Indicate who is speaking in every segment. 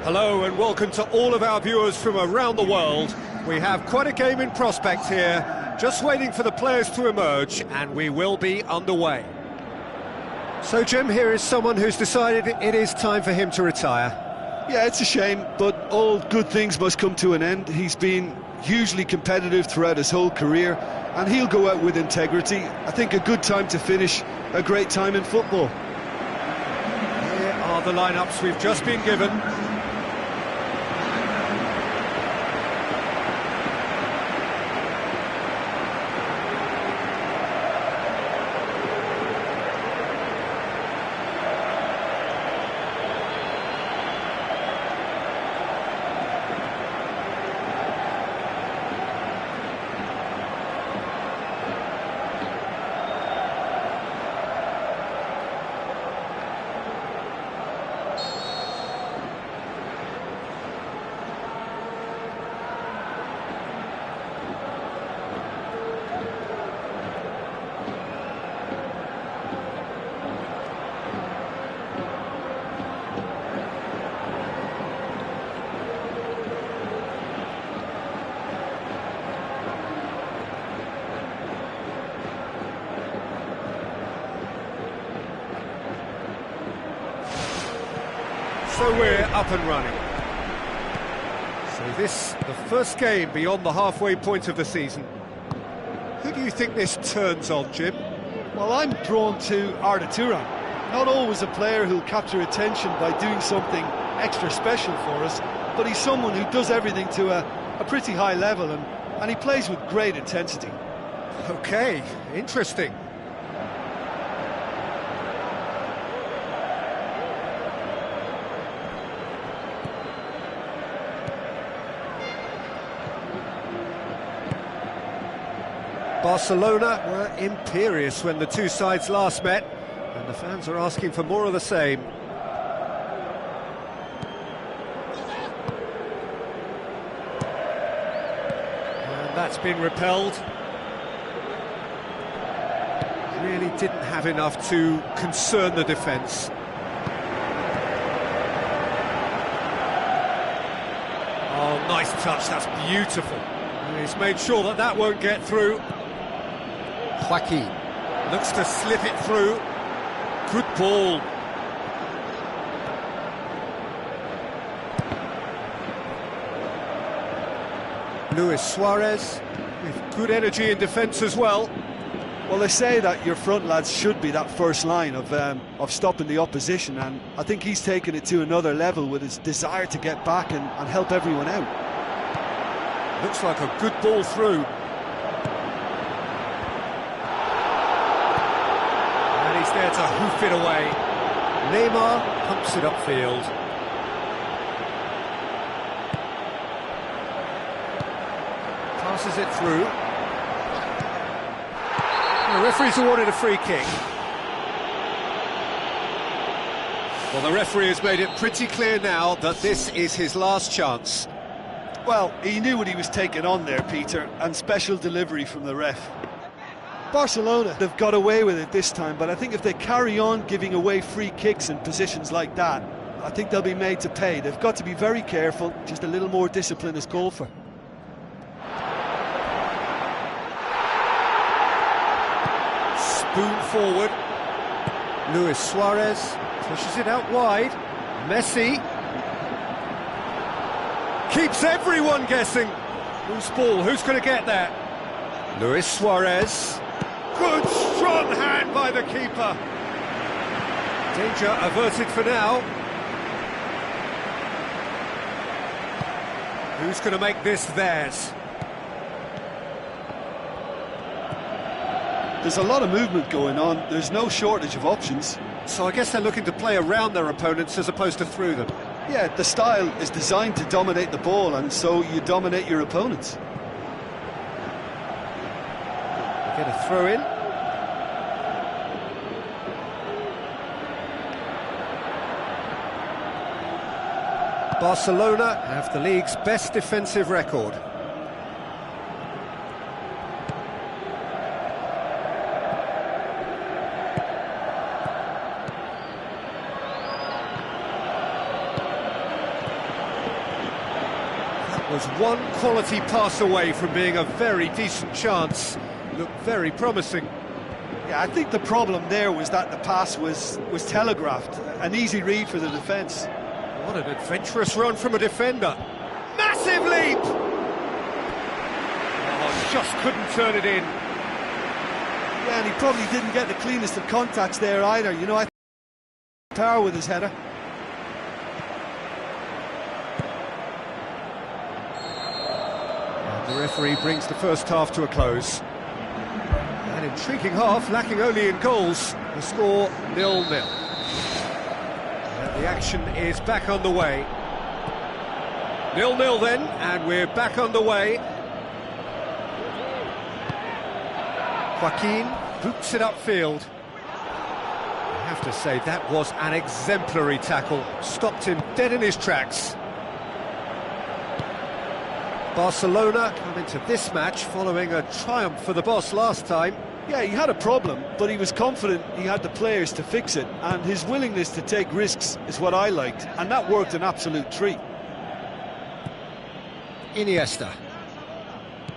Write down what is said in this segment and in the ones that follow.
Speaker 1: Hello and welcome to all of our viewers from around the world. We have quite a game in prospect here, just waiting for the players to emerge, and we will be underway. So Jim, here is someone who's decided it is time for him to retire.
Speaker 2: Yeah, it's a shame, but all good things must come to an end. He's been hugely competitive throughout his whole career, and he'll go out with integrity. I think a good time to finish, a great time in football.
Speaker 1: Here are the lineups we've just been given. So we're up and running. So this, the first game beyond the halfway point of the season. Who do you think this turns on, Jim?
Speaker 2: Well, I'm drawn to Arda Turan. Not always a player who'll capture attention by doing something extra special for us, but he's someone who does everything to a pretty high level, and he plays with great intensity.
Speaker 1: Okay, interesting. Barcelona were imperious when the two sides last met, and the fans are asking for more of the same. And that's been repelled. Really didn't have enough to concern the defence. nice touch, that's beautiful. He's made sure that that won't get through. Joaquin looks to slip it through. Good ball. Luis Suarez with good energy in defence as well.
Speaker 2: Well, they say that your front lads should be that first line of stopping the opposition, and I think he's taken it to another level with his desire to get back and help everyone out.
Speaker 1: Looks like a good ball through. And he's there to hoof it away. Neymar pumps it upfield. Passes it through. The referee's awarded a free kick. Well, the referee has made it pretty clear now that this is his last chance.
Speaker 2: Well, he knew what he was taking on there, Peter, and special delivery from the ref. Barcelona, they've got away with it this time, but I think if they carry on giving away free kicks in positions like that, I think they'll be made to pay. They've got to be very careful, just a little more discipline is called for.
Speaker 1: Spoon forward. Luis Suarez pushes it out wide. Messi keeps everyone guessing. Whose ball? Who's going to get there? Luis Suarez. Good strong hand by the keeper. Danger averted for now. Who's going to make this theirs?
Speaker 2: There's a lot of movement going on. There's no shortage of options.
Speaker 1: So I guess they're looking to play around their opponents as opposed to through them.
Speaker 2: Yeah, the style is designed to dominate the ball, and so you dominate your opponents.
Speaker 1: Get a throw in. Barcelona have the league's best defensive record. Was one quality pass away from being a very decent chance. Looked very promising.
Speaker 2: Yeah, I think the problem there was that the pass was telegraphed. An easy read for the defence.
Speaker 1: What an adventurous run from a defender. Massive leap! Oh, just couldn't turn it in.
Speaker 2: Yeah, and he probably didn't get the cleanest of contacts there either. You know, I think power with his header.
Speaker 1: The referee brings the first half to a close. An intriguing half, lacking only in goals. The score 0-0. The action is back on the way. 0-0 then, and we're back on the way. Joaquin boots it upfield. I have to say, that was an exemplary tackle. Stopped him dead in his tracks. Barcelona come into this match following a triumph for the boss last time.
Speaker 2: Yeah, he had a problem, but he was confident he had the players to fix it, and his willingness to take risks is what I liked, and that worked an absolute treat.
Speaker 1: Iniesta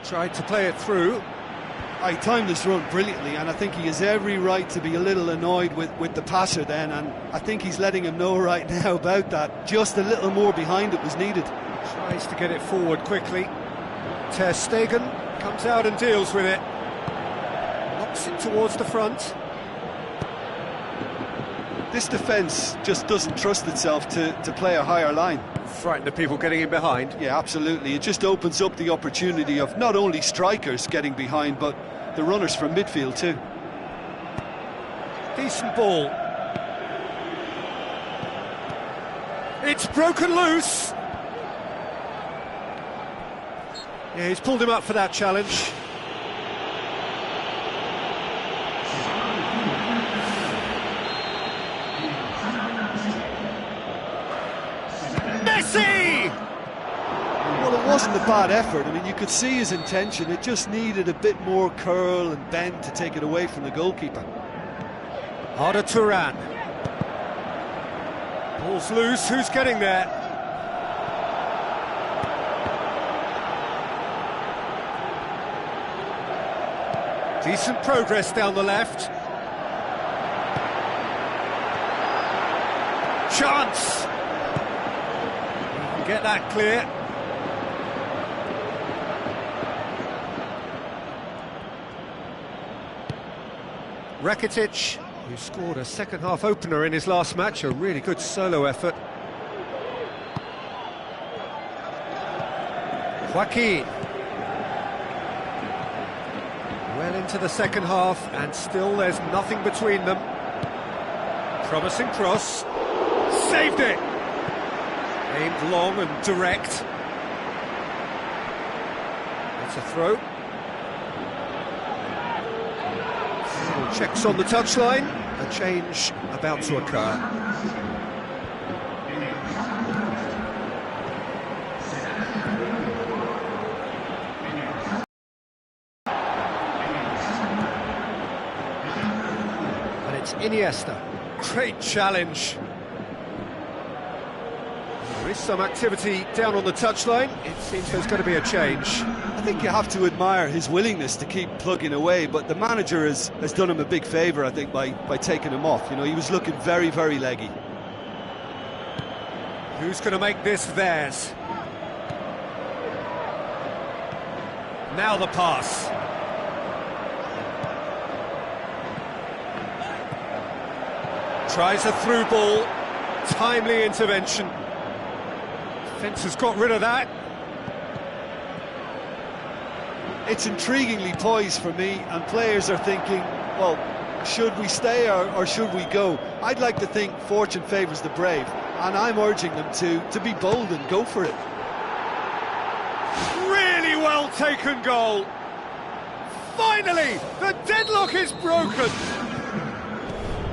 Speaker 1: tried to play it through.
Speaker 2: I timed this run brilliantly, and I think he has every right to be a little annoyed with the passer then, and I think he's letting him know right now about that. Just a little more behind it was needed.
Speaker 1: Tries to get it forward quickly. Ter Stegen comes out and deals with it. Knocks it towards the front.
Speaker 2: This defence just doesn't trust itself to play a higher line.
Speaker 1: Frighten the people getting in behind.
Speaker 2: Yeah, absolutely. It just opens up the opportunity of not only strikers getting behind, but the runners from midfield too.
Speaker 1: Decent ball. It's broken loose. Yeah, he's pulled him up for that challenge. Messi!
Speaker 2: Well, it wasn't a bad effort. I mean, you could see his intention. It just needed a bit more curl and bend to take it away from the goalkeeper.
Speaker 1: Arda Turan. Ball's loose. Who's getting there? Decent progress down the left. Chance! Get that clear. Rakitic, who scored a second-half opener in his last match, a really good solo effort. Joaquin. Well into the second half, and still there's nothing between them. Promising cross. Saved it! Aimed long and direct. It's a throw. Checks on the touchline. A change about to occur. And it's Iniesta. Great challenge. There is some activity down on the touchline. It seems there's going to be a change.
Speaker 2: I think you have to admire his willingness to keep plugging away, but the manager has done him a big favour, I think, by taking him off. You know, he was looking very, very leggy.
Speaker 1: Who's going to make this theirs? Now the pass. Tries a through ball. Timely intervention. Defence has got rid of that.
Speaker 2: It's intriguingly poised for me, and players are thinking, well, should we stay or should we go? I'd like to think fortune favours the brave, and I'm urging them to be bold and go for it.
Speaker 1: Really well taken goal. Finally, the deadlock is broken.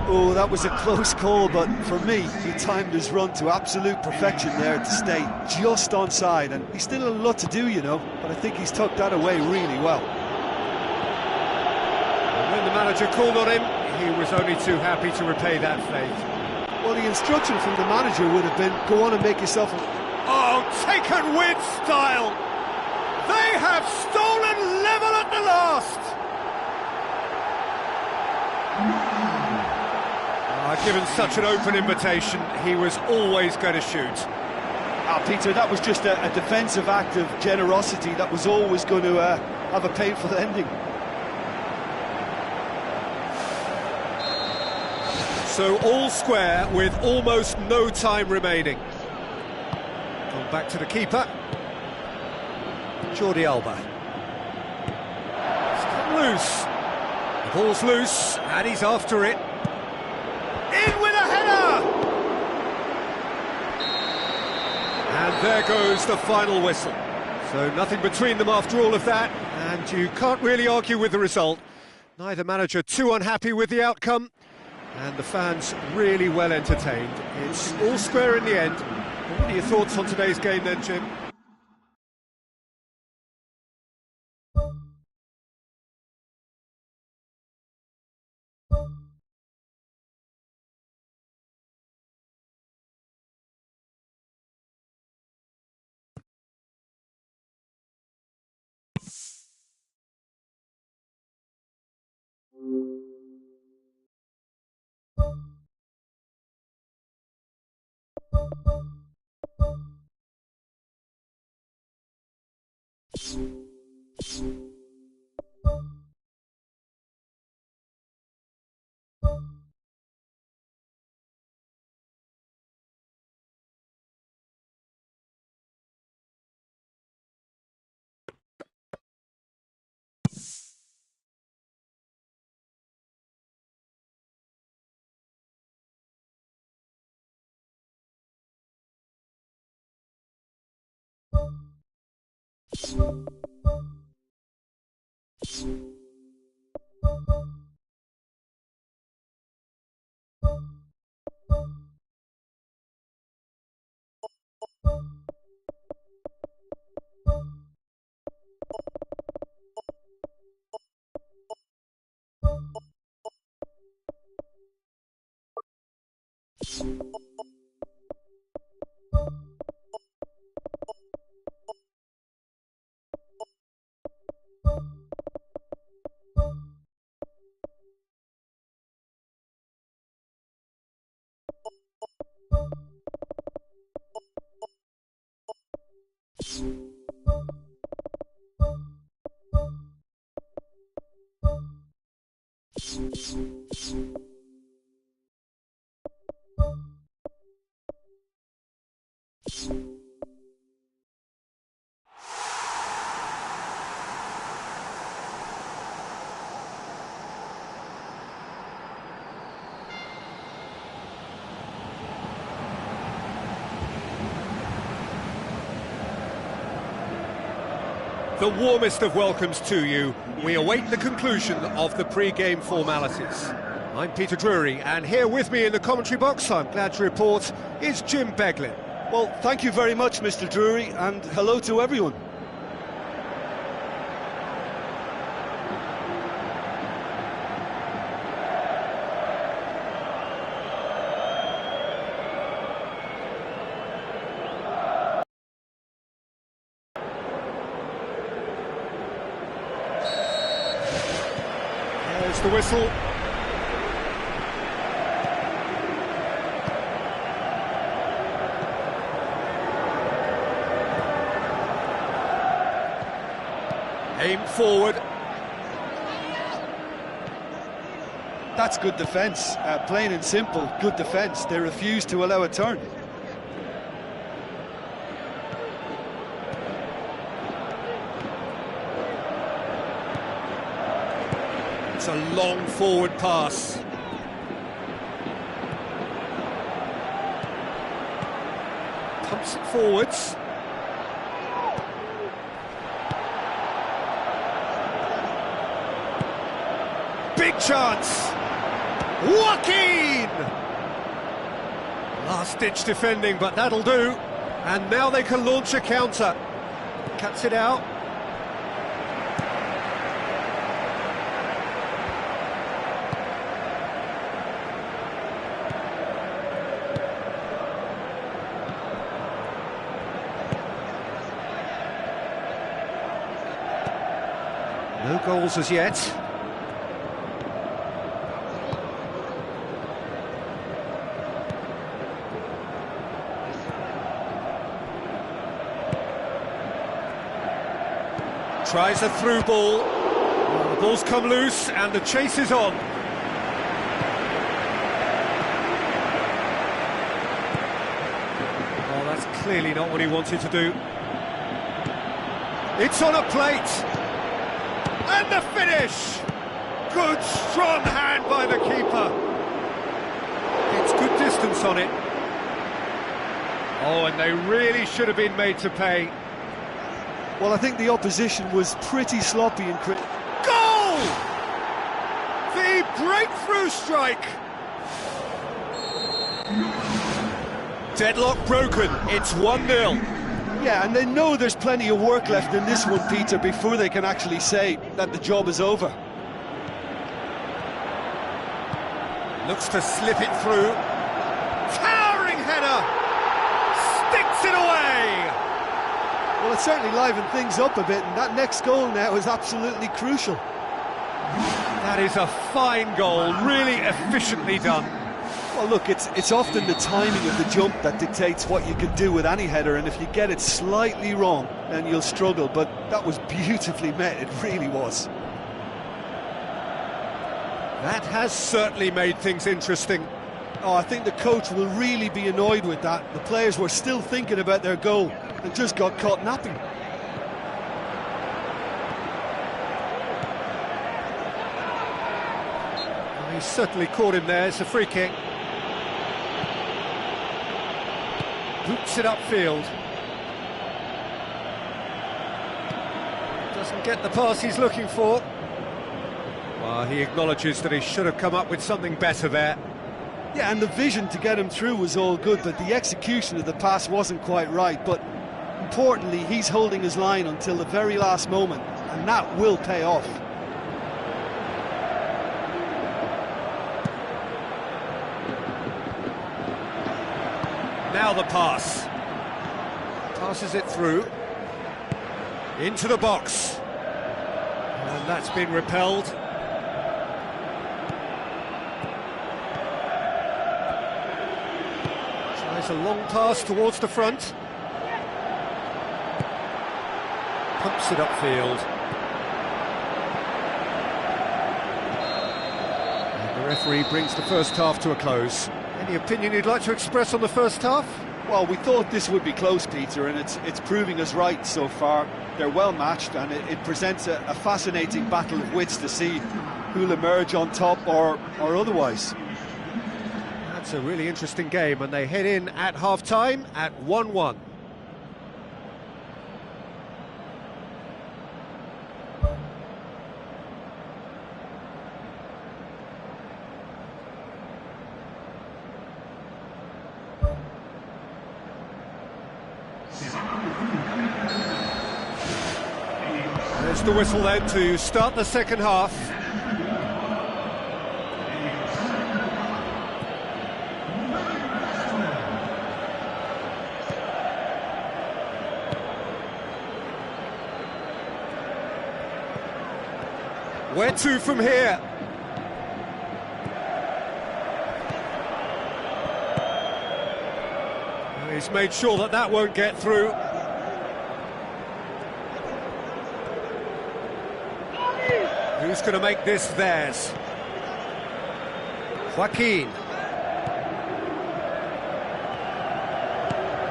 Speaker 2: Oh, that was a close call, but for me, he timed his run to absolute perfection there to stay just onside, and he's still a lot to do, you know, but I think he's tucked that away really well.
Speaker 1: And when the manager called on him, he was only too happy to repay that favour.
Speaker 2: Well, the instruction from the manager would have been, go on and make yourself a...
Speaker 1: Oh, taken with style! They have stolen level at the last! Given such an open invitation, he was always going to shoot.
Speaker 2: Peter, that was just a defensive act of generosity that was always going to have a painful ending.
Speaker 1: So all square with almost no time remaining. Gone back to the keeper. Jordi Alba. It's come loose. The ball's loose, and he's after it. In with a header! And there goes the final whistle. So nothing between them after all of that, and you can't really argue with the result. Neither manager too unhappy with the outcome, and the fans really well entertained. It's all square in the end. What are your thoughts on today's game then, Jim? The warmest of welcomes to you. We await the conclusion of the pre-game formalities. I'm Peter Drury, and here with me in the commentary box, I'm glad to report, is Jim Beglin.
Speaker 2: Well, thank you very much, Mr. Drury, and hello to everyone.
Speaker 1: There's the whistle. Aim forward.
Speaker 2: That's good defence, plain and simple, good defence. They refuse to allow a turn.
Speaker 1: It's a long forward pass. Pumps it forwards. Big chance! Joaquin! Last-ditch defending, but that'll do. And now they can launch a counter. Cuts it out. No goals as yet. Tries a through ball. The ball's come loose and the chase is on. Oh, that's clearly not what he wanted to do. It's on a plate. And the finish! Good, strong hand by the keeper. It's good distance on it. Oh, and they really should have been made to pay.
Speaker 2: Well, I think the opposition was pretty sloppy and
Speaker 1: Goal! The breakthrough strike! Deadlock broken, it's 1-0.
Speaker 2: Yeah, and they know there's plenty of work left in this one, Peter, before they can actually say that the job is over.
Speaker 1: Looks to slip it through. Towering header! Sticks it away!
Speaker 2: Well, it certainly livened things up a bit, and that next goal now is absolutely crucial.
Speaker 1: That is a fine goal, really efficiently done.
Speaker 2: Well, look, it's often the timing of the jump that dictates what you can do with any header, and if you get it slightly wrong, then you'll struggle, but that was beautifully met, it really was.
Speaker 1: That has certainly made things interesting.
Speaker 2: Oh, I think the coach will really be annoyed with that. The players were still thinking about their goal and just got caught napping.
Speaker 1: He certainly caught him there, it's a free kick. Boots it upfield. Doesn't get the pass he's looking for. Well, he acknowledges that he should have come up with something better there.
Speaker 2: Yeah, and the vision to get him through was all good, but the execution of the pass wasn't quite right. But importantly, he's holding his line until the very last moment, and that will pay off.
Speaker 1: Now the pass. Passes it through. Into the box. And that's been repelled. Tries a long pass towards the front. Pumps it upfield. And the referee brings the first half to a close. Any opinion you'd like to express on the first half?
Speaker 2: Well, we thought this would be close, Peter, and it's proving us right so far. They're well matched, and it presents a fascinating battle of wits to see who'll emerge on top or otherwise.
Speaker 1: That's a really interesting game, and they head in at half-time at 1-1. There's the whistle then to start the second half. Where to from here? He's made sure that that won't get through. Who's going to make this theirs? Joaquin.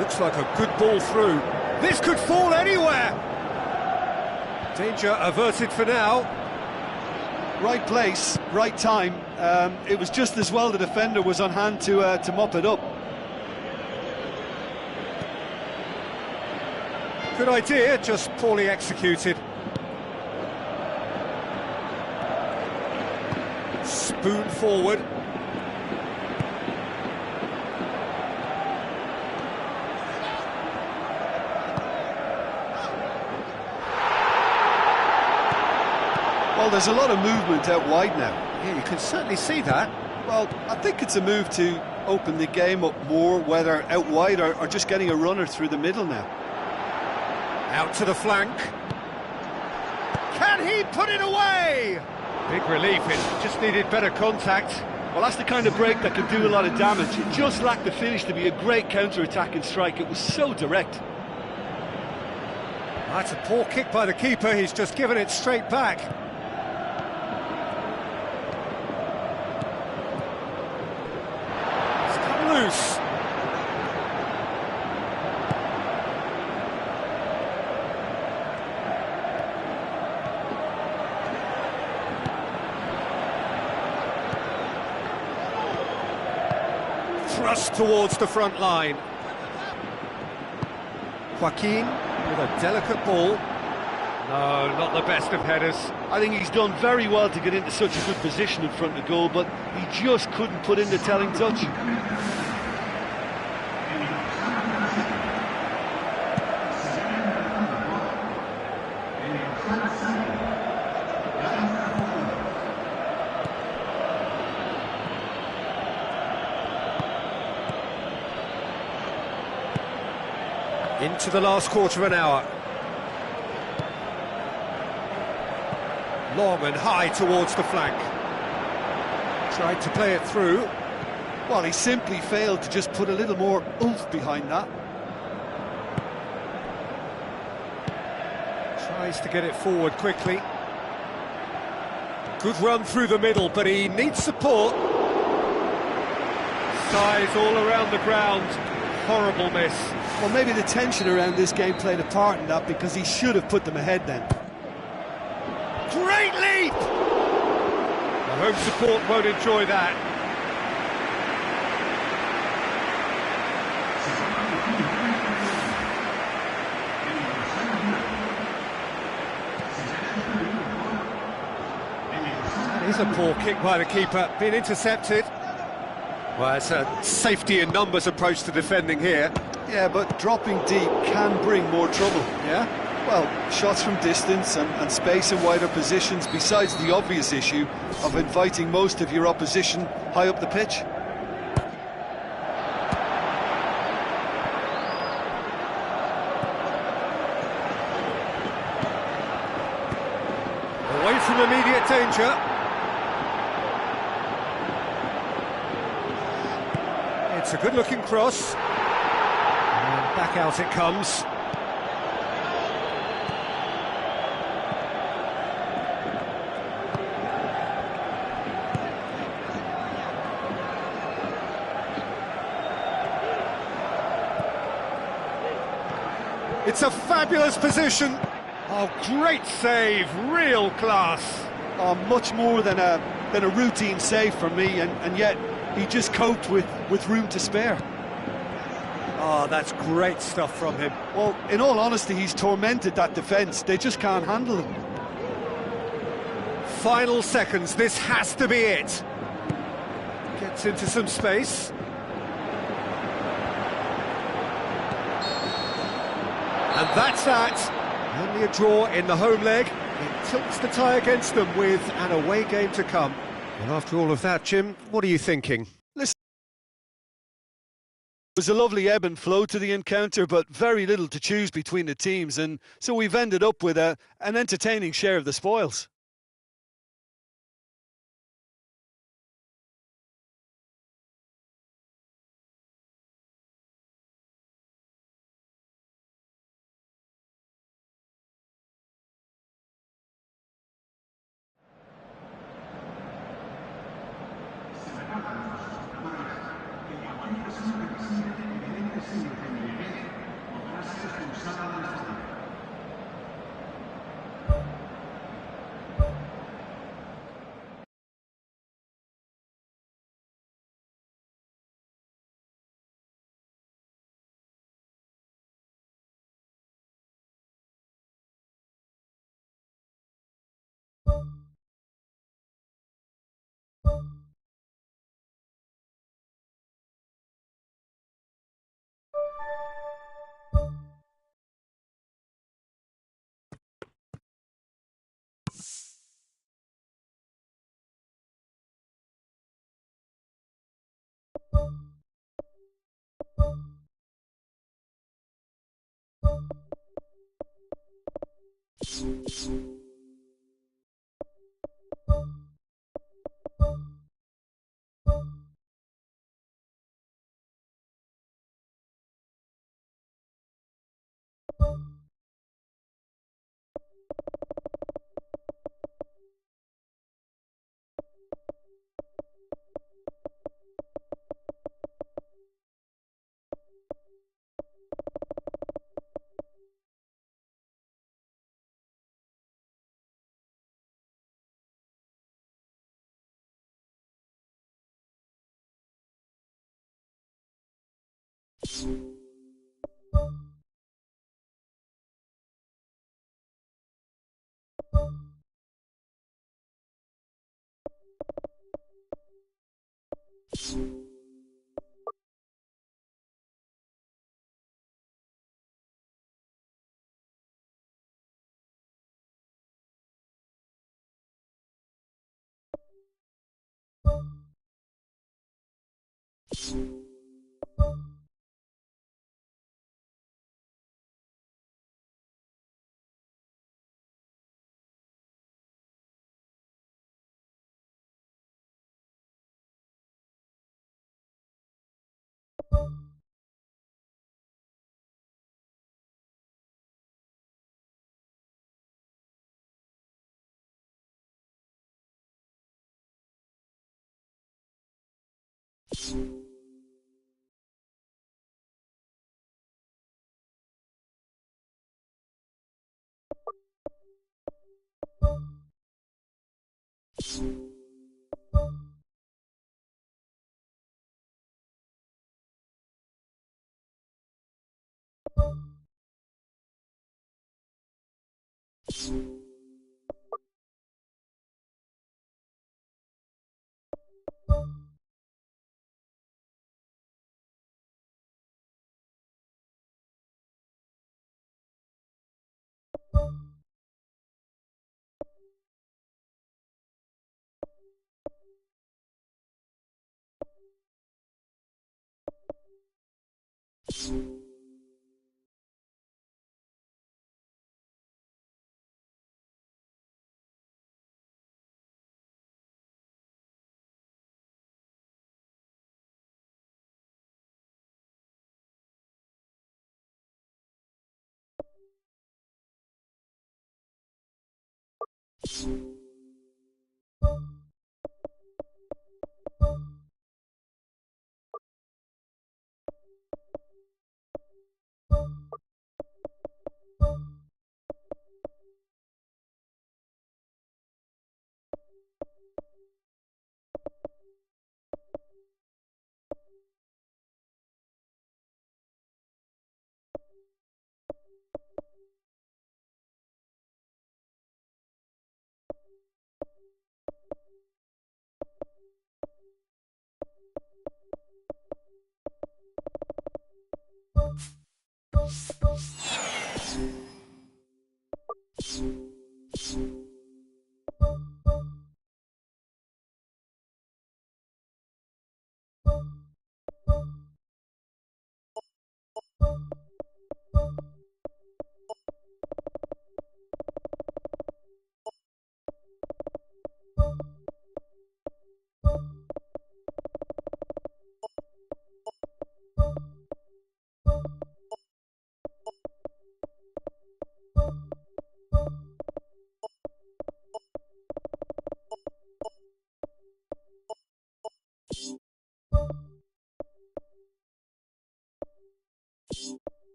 Speaker 1: Looks like a good ball through. This could fall anywhere. Danger averted for now.
Speaker 2: Right place, right time. It was just as well the defender was on hand to mop it up.
Speaker 1: Good idea, just poorly executed. Spoon forward.
Speaker 2: Well, there's a lot of movement out wide now.
Speaker 1: Yeah, you can certainly see that.
Speaker 2: Well, I think it's a move to open the game up more, whether out wide or just getting a runner through the middle now.
Speaker 1: Out to the flank. Can he put it away? Big relief, it just needed better contact.
Speaker 2: Well, that's the kind of break that can do a lot of damage. It just lacked the finish to be a great counter-attacking strike. It was so direct.
Speaker 1: That's a poor kick by the keeper, he's just given it straight back. It's come loose. Thrust towards the front line. Joaquin with a delicate ball. No, not the best of headers.
Speaker 2: I think he's done very well to get into such a good position in front of goal, but he just couldn't put in the telling touch.
Speaker 1: Into the last quarter of an hour. Long and high towards the flank. Tried to play it through.
Speaker 2: Well, he simply failed to just put a little more oomph behind that.
Speaker 1: Tries to get it forward quickly. Good run through the middle, but he needs support. Size all around the ground. Horrible miss.
Speaker 2: Well, maybe the tension around this game played a part in that, because he should have put them ahead then.
Speaker 1: Great leap! The home support won't enjoy that. That is a poor kick by the keeper, being intercepted. Well, it's a safety in numbers approach to defending here.
Speaker 2: Yeah, but dropping deep can bring more trouble.
Speaker 1: Yeah?
Speaker 2: Well, shots from distance and space in wider positions, besides the obvious issue of inviting most of your opposition high up the pitch.
Speaker 1: Away from immediate danger. It's a good-looking cross. And back out it comes. It's a fabulous position. Oh, great save, real class.
Speaker 2: Oh, much more than a routine save for me, and yet he just coped with room to spare.
Speaker 1: Oh, that's great stuff from him.
Speaker 2: Well, in all honesty, he's tormented that defence. They just can't handle him.
Speaker 1: Final seconds, this has to be it. Gets into some space. And that's that. Only a draw in the home leg. It tilts the tie against them with an away game to come. And after all of that, Jim, what are you thinking?
Speaker 2: Listen, it was a lovely ebb and flow to the encounter, but very little to choose between the teams, and so we've ended up with an entertaining share of the spoils.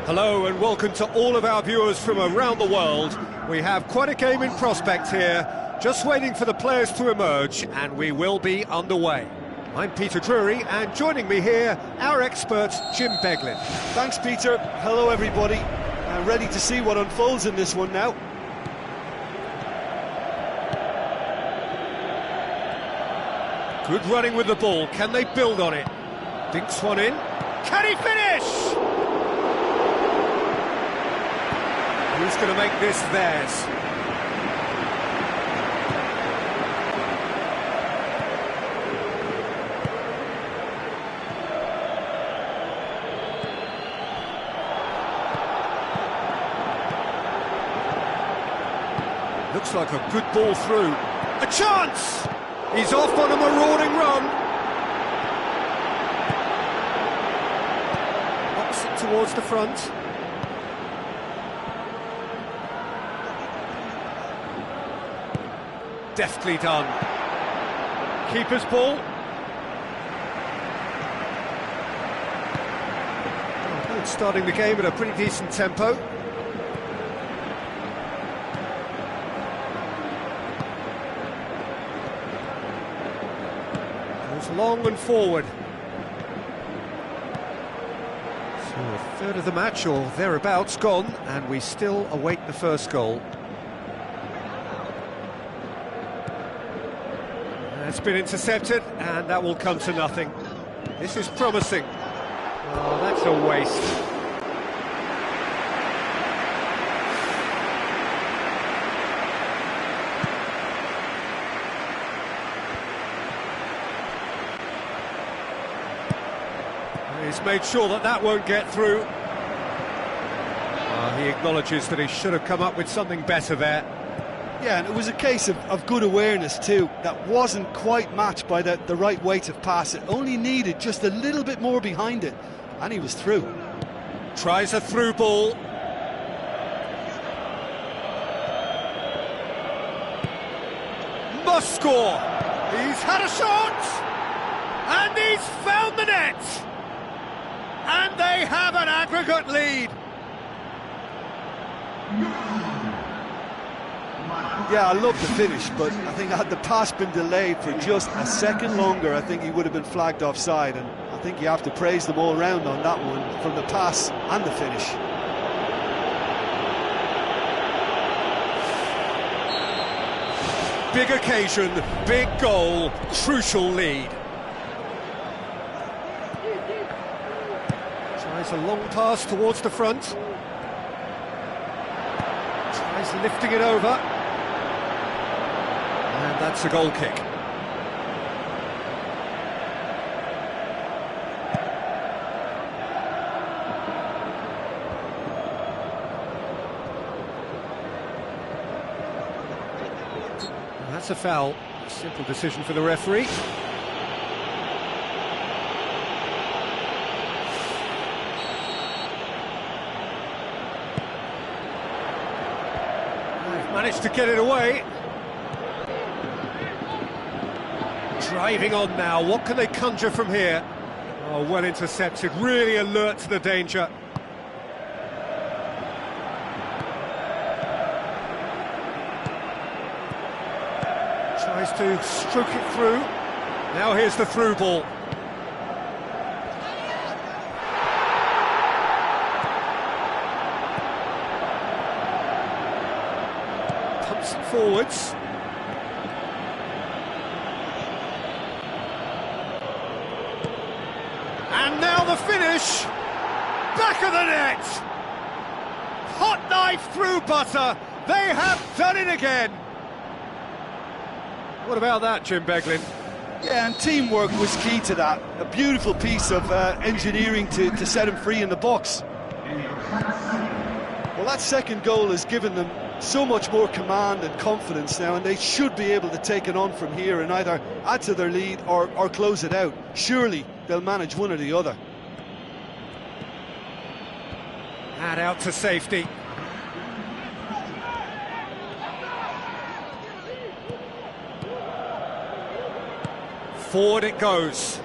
Speaker 1: Hello and welcome to all of our viewers from around the world. We have quite a game in prospect here, just waiting for the players to emerge, and we will be underway. I'm Peter Drury, and joining me here, our expert, Jim Beglin.
Speaker 2: Thanks, Peter. Hello, everybody. Ready to see what unfolds in this one now.
Speaker 1: Good running with the ball. Can they build on it? Dinks one in. Can he finish? Who's going to make this theirs? Looks like a good ball through. A chance! He's off on a marauding run. Knocks it towards the front. Deftly done. Keeper's ball. Oh, good, starting the game at a pretty decent tempo. Goes long and forward. So a third of the match, or thereabouts, gone, and we still await the first goal. It's been intercepted, and that will come to nothing. This is promising. Oh, that's a waste. He's made sure that that won't get through. He acknowledges that he should have come up with something better there.
Speaker 2: Yeah, and it was a case of good awareness too. That wasn't quite matched by the right weight of pass. It only needed just a little bit more behind it, and he was through.
Speaker 1: Tries a through ball. Must score. He's had a shot, and he's found the net. And they have an aggregate lead.
Speaker 2: Yeah, I love the finish, but I think had the pass been delayed for just a second longer, I think he would have been flagged offside, and I think you have to praise them all round on that one, from the pass and the finish.
Speaker 1: Big occasion, big goal, crucial lead. Tries a long pass towards the front. Tries lifting it over. And that's a goal kick. And that's a foul. Simple decision for the referee. They've managed to get it away. Driving on now, what can they conjure from here? Oh, well intercepted, really alert to the danger. Tries to stroke it through. Now here's the through ball. Pumps it forwards. And now the finish, back of the net. Hot knife through butter, they have done it again. What about that, Jim Beglin?
Speaker 2: Yeah, and teamwork was key to that. A beautiful piece of engineering to set him free in the box. Well, that second goal has given them so much more command and confidence now, and they should be able to take it on from here and either add to their lead or close it out. Surely they'll manage one or the other.
Speaker 1: And out to safety. Forward it goes.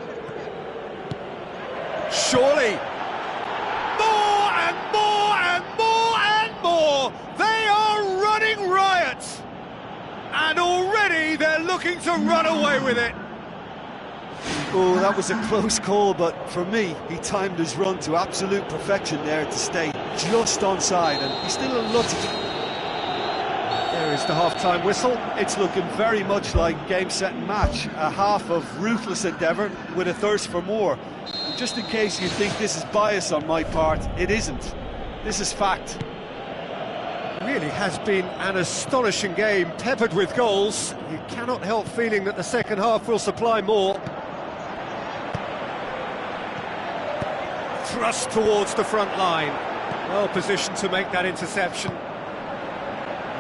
Speaker 1: Surely. More and more and more and more. They are running riot. And already they're looking to run away with it.
Speaker 2: Oh, that was a close call, but for me, he timed his run to absolute perfection there to stay just onside, and he's still unlucky.
Speaker 1: There is the half-time whistle.
Speaker 2: It's looking very much like game, set and match. A half of ruthless endeavour with a thirst for more. And just in case you think this is bias on my part, it isn't. This is fact.
Speaker 1: It really has been an astonishing game, peppered with goals. You cannot help feeling that the second half will supply more. Thrust towards the front line. Well positioned to make that interception.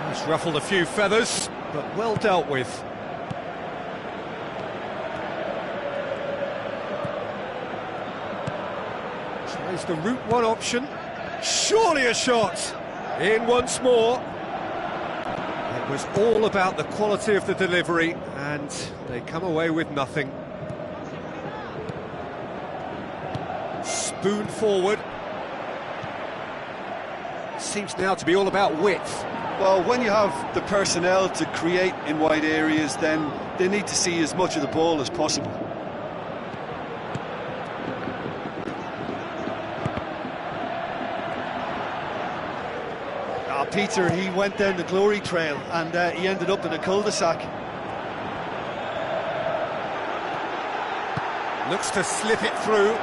Speaker 1: He's ruffled a few feathers, but well dealt with. Tries the route one option. Surely a shot! In once more. It was all about the quality of the delivery, and they come away with nothing. Spoon forward. Seems now to be all about width.
Speaker 2: Well, when you have the personnel to create in wide areas, then they need to see as much of the ball as possible. Peter, he went down the glory trail and he ended up in a cul-de-sac.
Speaker 1: Looks to slip it through.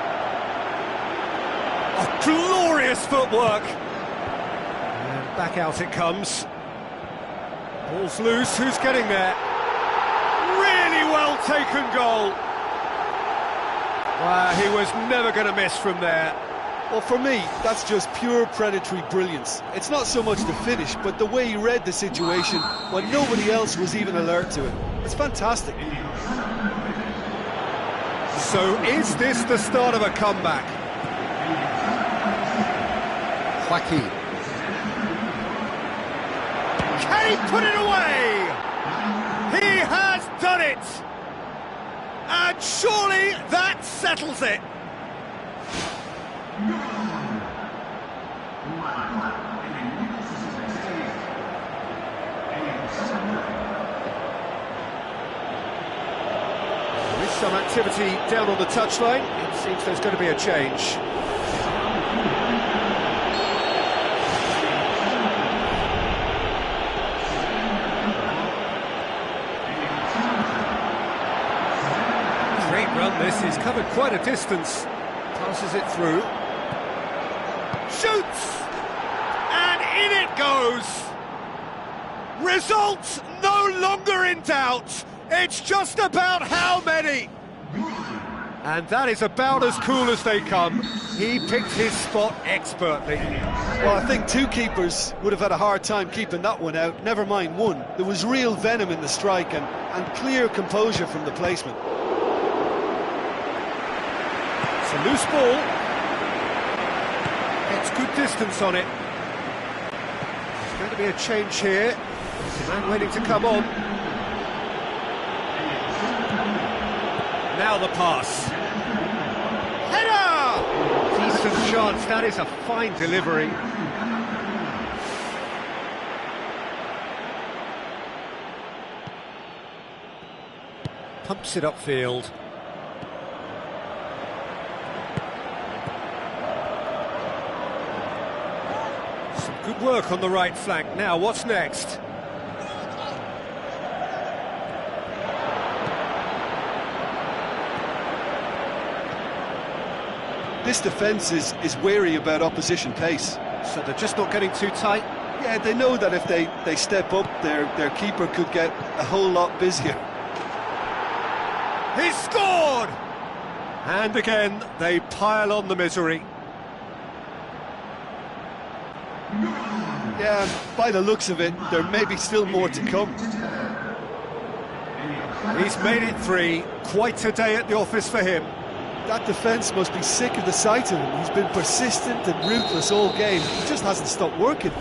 Speaker 1: Oh, glorious footwork! And back out it comes. Ball's loose, who's getting there? Really well taken goal! Wow, he was never going to miss from there.
Speaker 2: Well, for me, that's just pure predatory brilliance. It's not so much the finish, but the way he read the situation when nobody else was even alert to it. It's fantastic.
Speaker 1: So is this the start of a comeback? Joaquin. Can he put it away? He has done it! And surely that settles it. There is some activity down on the touchline. It seems there's going to be a change. Great run this, he's covered quite a distance. Passes it through. Shoots! And in it goes! Results no longer in doubt. It's just about how many. And that is about as cool as they come. He picked his spot expertly.
Speaker 2: Well, I think two keepers would have had a hard time keeping that one out, never mind one. There was real venom in the strike and clear composure from the placement.
Speaker 1: It's a loose ball. Gets good distance on it. There's going to be a change here. There's a man waiting to come on. Now the pass. Header! Decent chance, that is a fine delivery. Pumps it upfield. Some good work on the right flank. Now, what's next?
Speaker 2: This defence is wary about opposition pace.
Speaker 1: So they're just not getting too tight?
Speaker 2: Yeah, they know that if they step up, their keeper could get a whole lot busier.
Speaker 1: He scored! And again, they pile on the misery.
Speaker 2: Yeah, and by the looks of it, there may be still more to come.
Speaker 1: He's made it 3. Quite a day at the office for him.
Speaker 2: That defence must be sick of the sight of him. He's been persistent and ruthless all game. He just hasn't stopped working.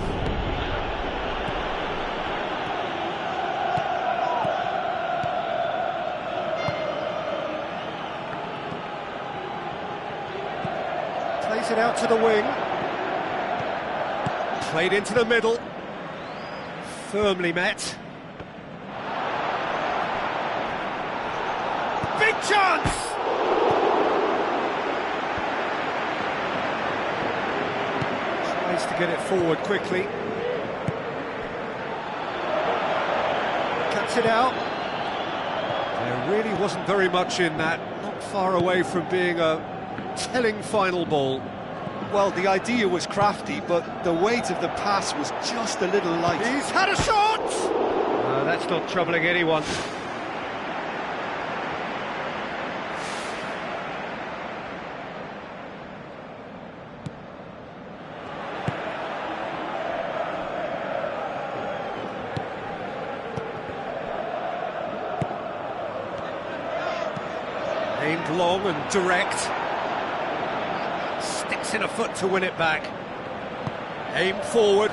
Speaker 1: Plays it out to the wing. Played into the middle. Firmly met. Big chance! Tries to get it forward quickly. Cuts it out. There really wasn't very much in that. Not far away from being a telling final ball.
Speaker 2: Well, the idea was crafty, but the weight of the pass was just a little light.
Speaker 1: He's had a shot! That's not troubling anyone. Aimed long and direct. Sticks in a foot to win it back. Aimed forward.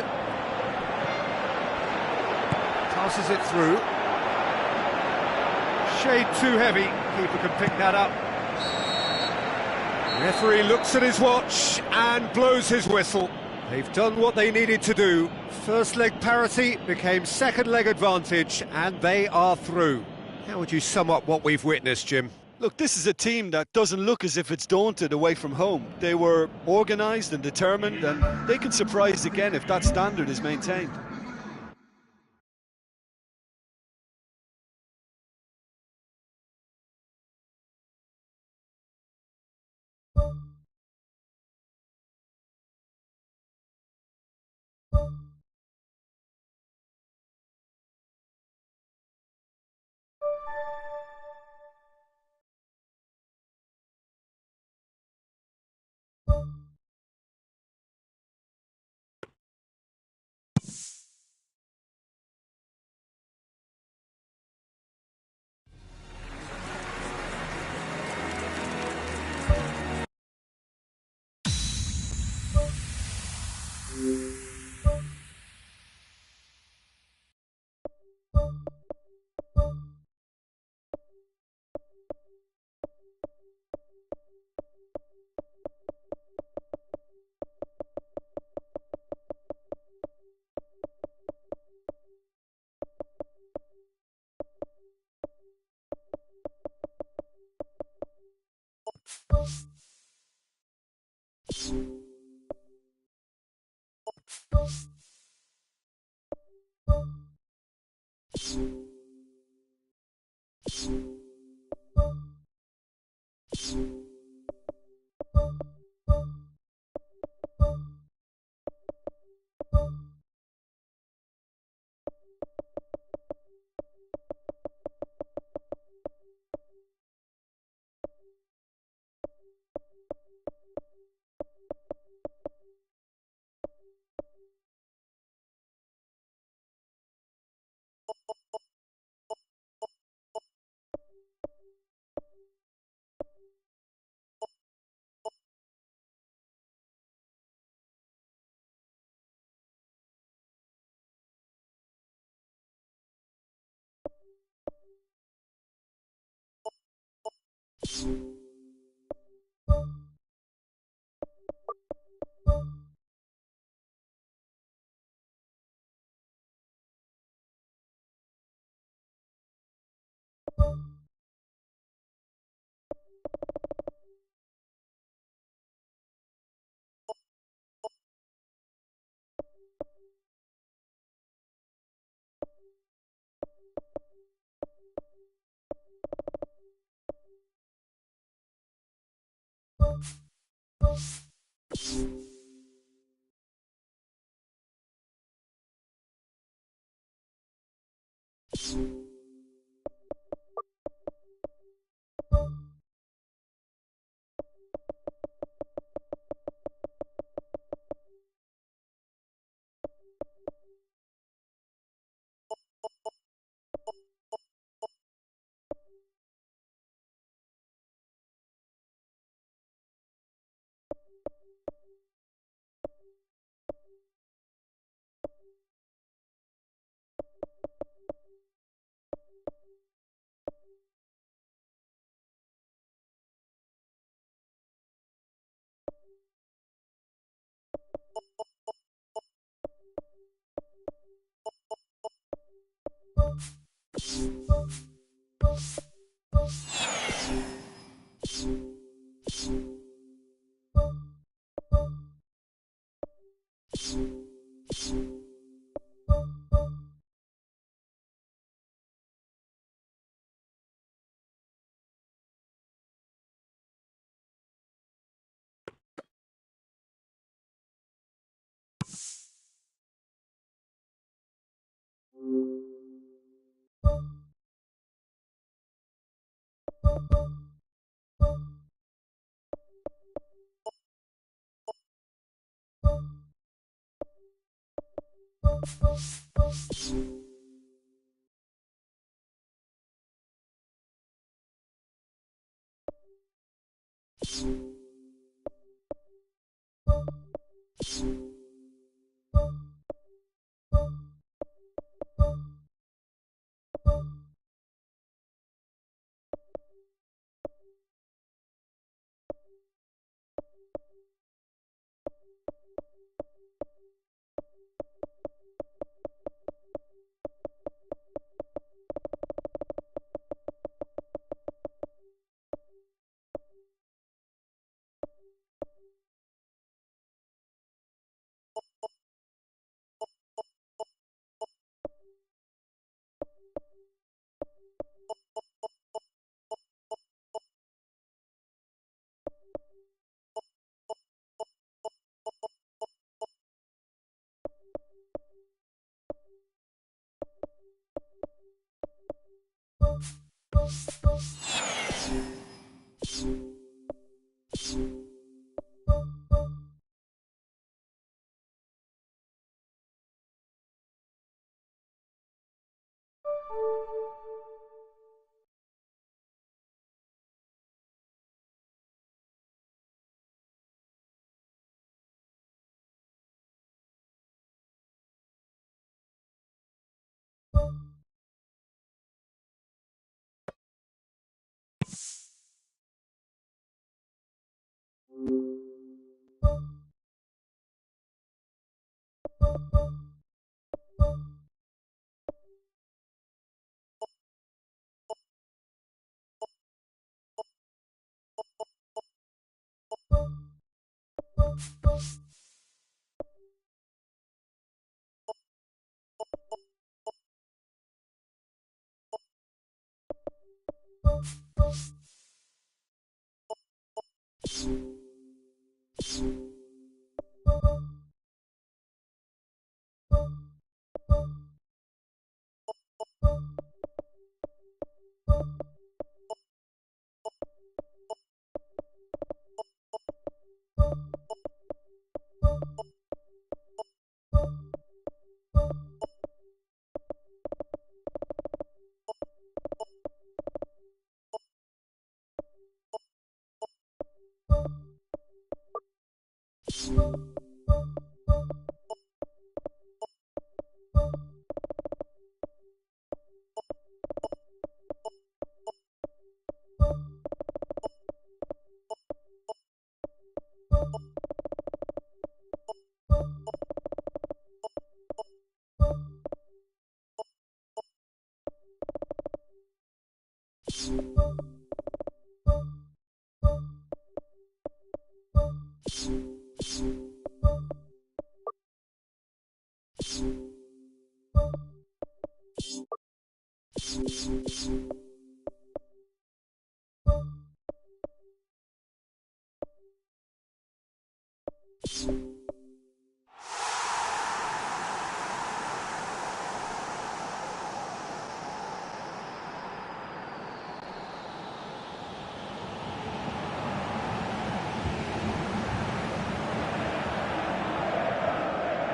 Speaker 1: Passes it through. Shade too heavy. Keeper can pick that up. Referee looks at his watch and blows his whistle. They've done what they needed to do. First leg parity became second leg advantage, and they are through. How would you sum up what we've witnessed, Jim?
Speaker 2: Look, this is a team that doesn't look as if it's daunted away from home. They were organised and determined, and they can surprise again if that standard is maintained.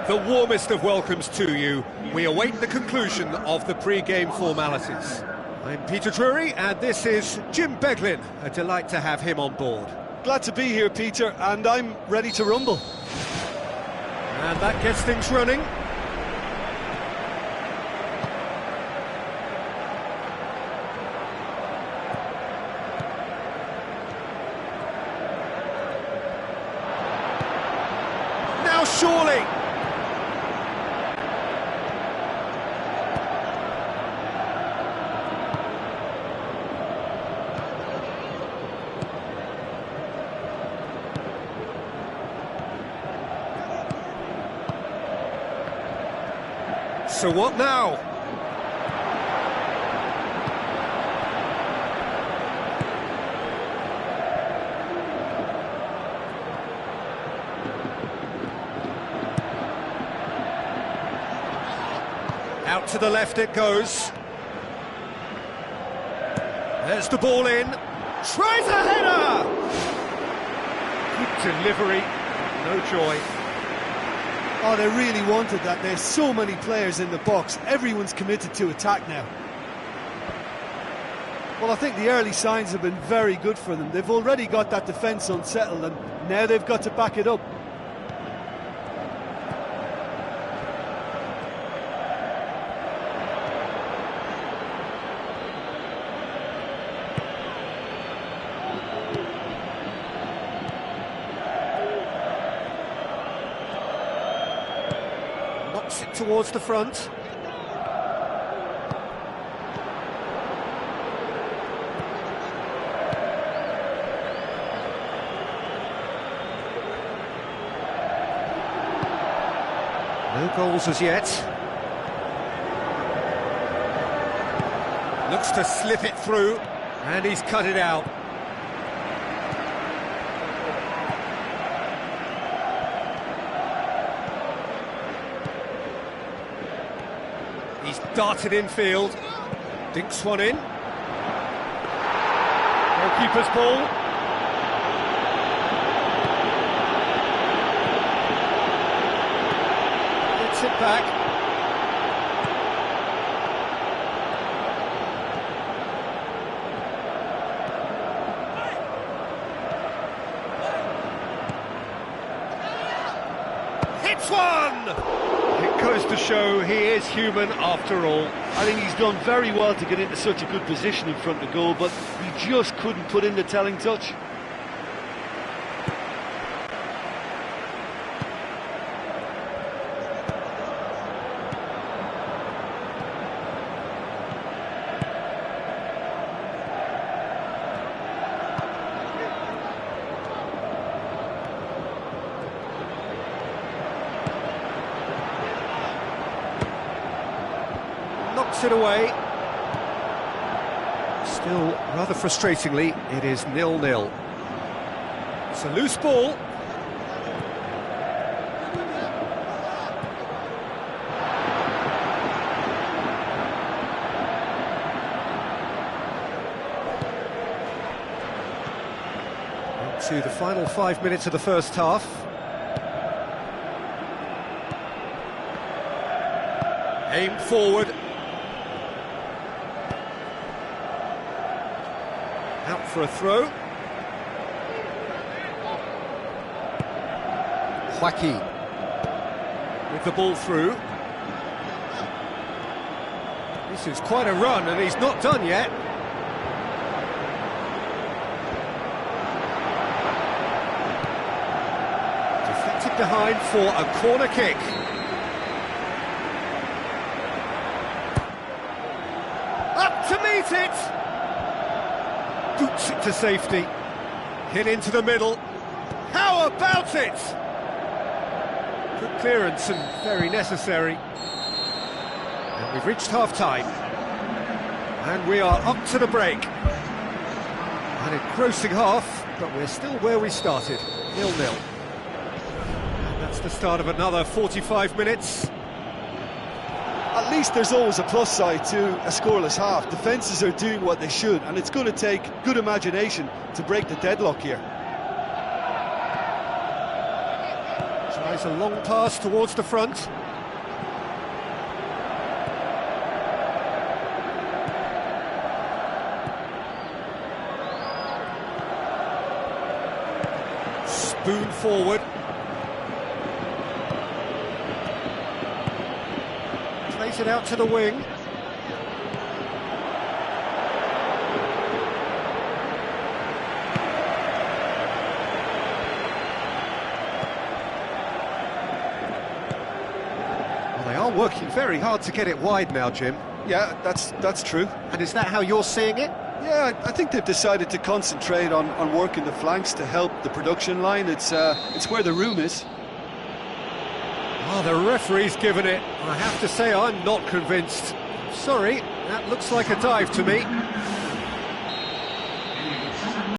Speaker 1: The warmest of welcomes to you. We await the conclusion of the pre-game formalities. I'm Peter Drury, and this is Jim Beglin. A delight to have him on board.
Speaker 2: Glad to be here, Peter, and I'm ready to rumble.
Speaker 1: And that gets things running. Now surely! So what now? Out to the left it goes. There's the ball in. Tries a header! Good delivery, no joy.
Speaker 2: Oh, they really wanted that. There's so many players in the box. Everyone's committed to attack now. Well, I think the early signs have been very good for them. They've already got that defence unsettled, and now they've got to back it up.
Speaker 1: Knocks it towards the front. No goals as yet. Looks to slip it through, and he's cut it out. He's darted infield, dinks one in. Goalkeeper's ball. Gets it back. Hits one! It goes to show he is human after all.
Speaker 2: I think he's done very well to get into such a good position in front of goal, but he just couldn't put in the telling touch.
Speaker 1: Knocks it away. Still, rather frustratingly, it is 0-0. It's a loose ball. To the final 5 minutes of the first half. Aimed forward. Out for a throw. Joaquin with the ball through. This is quite a run, and he's not done yet. Deflected behind for a corner kick. Up to meet it! Boots it to safety. Hit into the middle. How about it? Good clearance and very necessary. And we've reached half-time. And we are up to the break. An engrossing half, but we're still where we started, 0-0. And that's the start of another 45 minutes.
Speaker 2: At least there's always a plus side to a scoreless half. Defences are doing what they should, and it's going to take good imagination to break the deadlock here.
Speaker 1: Tries a long pass towards the front. Spoon forward. Plays it out to the wing. Well, they are working very hard to get it wide now, Jim.
Speaker 2: Yeah, that's true.
Speaker 1: And is that how you're seeing it?
Speaker 2: Yeah, I think they've decided to concentrate on working the flanks to help the production line. It's where the room is.
Speaker 1: Oh, the referee's given it. I have to say I'm not convinced. Sorry, that looks like a dive to me.